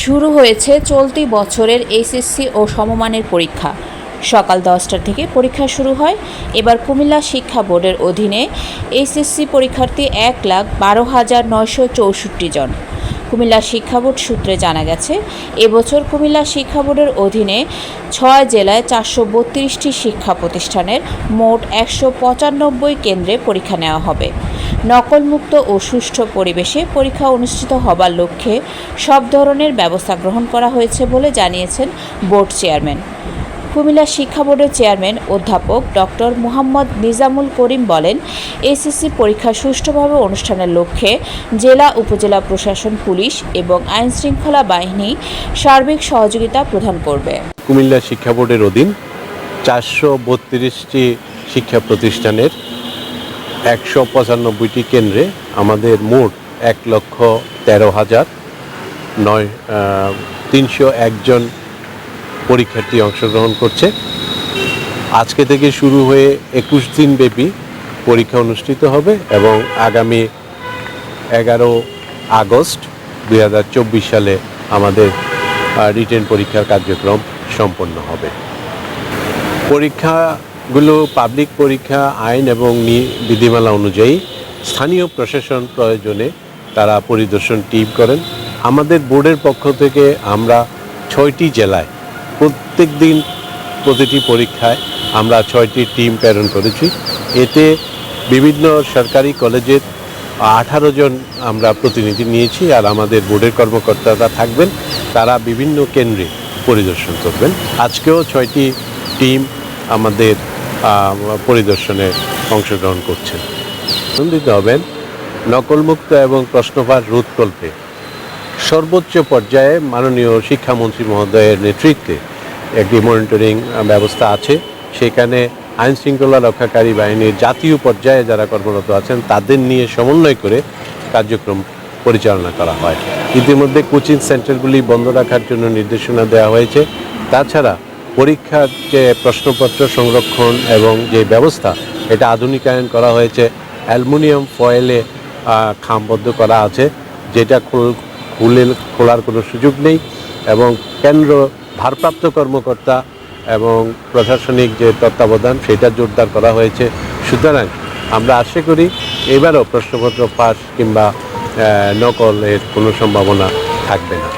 শুরু হয়েছে চলতি বছরের এইচএসসি ও সমমানের পরীক্ষা। সকাল 10টা থেকে পরীক্ষা শুরু হয়। এবার কুমিল্লা শিক্ষা বোর্ডের অধীনে এইচএসসি পরীক্ষার্থী 1,12,964 জন। কুমিল্লা শিক্ষা বোর্ড সূত্রে জানা গেছে, এবছর কুমিল্লা শিক্ষা বোর্ডের অধীনে 6 জেলায় 432টি শিক্ষা প্রতিষ্ঠানের মোট 195 কেন্দ্রে পরীক্ষা নেওয়া হবে। নকলমুক্ত ও সুষ্ঠু পরিবেশে পরীক্ষা অনুষ্ঠিত হবার লক্ষ্যে সব ধরনের ব্যবস্থা গ্রহণ করা হয়েছে বলে জানিয়েছেন বোর্ড চেয়ারম্যান। কুমিল্লা শিক্ষা বোর্ডের চেয়ারম্যান অধ্যাপক ডক্টর মুহাম্মদ নিজামুল করিম বলেন, এইচএসসি পরীক্ষা সুষ্ঠুভাবে অনুষ্ঠানের লক্ষ্যে জেলা উপজেলা প্রশাসন, পুলিশ এবং আইনশৃঙ্খলা বাহিনী সার্বিক সহযোগিতা প্রদান করবে। কুমিল্লা শিক্ষা বোর্ডের অধীন 432টি শিক্ষা প্রতিষ্ঠানের 195টি কেন্দ্রে আমাদের মোট 1,13,301 জন পরীক্ষার্থী অংশগ্রহণ করছে। আজকে থেকে শুরু হয়ে 21 দিন ব্যাপী পরীক্ষা অনুষ্ঠিত হবে এবং আগামী 11 আগস্ট 2024 সালে আমাদের রিটেন পরীক্ষার কার্যক্রম সম্পন্ন হবে। পরীক্ষাগুলো পাবলিক পরীক্ষা আইন এবং বিধিমালা অনুযায়ী স্থানীয় প্রশাসন প্রয়োজনে তারা পরিদর্শন টিম করেন। আমাদের বোর্ডের পক্ষ থেকে আমরা 6টি জেলায় প্রত্যেক দিন প্রতিটি পরীক্ষায় আমরা 6টি টিম প্রেরণ করেছি। এতে বিভিন্ন সরকারি কলেজের 18 জন আমরা প্রতিনিধি নিয়েছি, আর আমাদের বোর্ডের কর্মকর্তারা থাকবেন, তারা বিভিন্ন কেন্দ্রে পরিদর্শন করবেন। আজকেও 6টি টিম আমাদের পরিদর্শনে অংশগ্রহণ করছেন। দিতে হবেন নকলমুক্ত এবং প্রশ্নপাঠ রোধকল্পে সর্বোচ্চ পর্যায়ে মাননীয় শিক্ষামন্ত্রী মহোদয়ের নেতৃত্বে একটি মনিটরিং ব্যবস্থা আছে। সেখানে আইনশৃঙ্খলা রক্ষাকারী বাহিনীর জাতীয় পর্যায়ে যারা কর্মরত আছেন তাদের নিয়ে সমন্বয় করে কার্যক্রম পরিচালনা করা হয়। ইতিমধ্যে কোচিং সেন্টারগুলি বন্ধ রাখার জন্য নির্দেশনা দেওয়া হয়েছে। তাছাড়া পরীক্ষার যে প্রশ্নপত্র সংরক্ষণ এবং যে ব্যবস্থা, এটা আধুনিকায়ন করা হয়েছে। অ্যালুমিনিয়াম ফয়েলে খামবদ্ধ করা আছে, যেটা খোলার কোনো সুযোগ নেই, এবং কেন্দ্র ভারপ্রাপ্ত কর্মকর্তা এবং প্রশাসনিক যে তত্ত্বাবধান সেটা জোরদার করা হয়েছে। সুতরাং আমরা আশা করি এবারও প্রশ্নপত্র ফাঁস কিংবা নকলের কোনো সম্ভাবনা থাকবে না।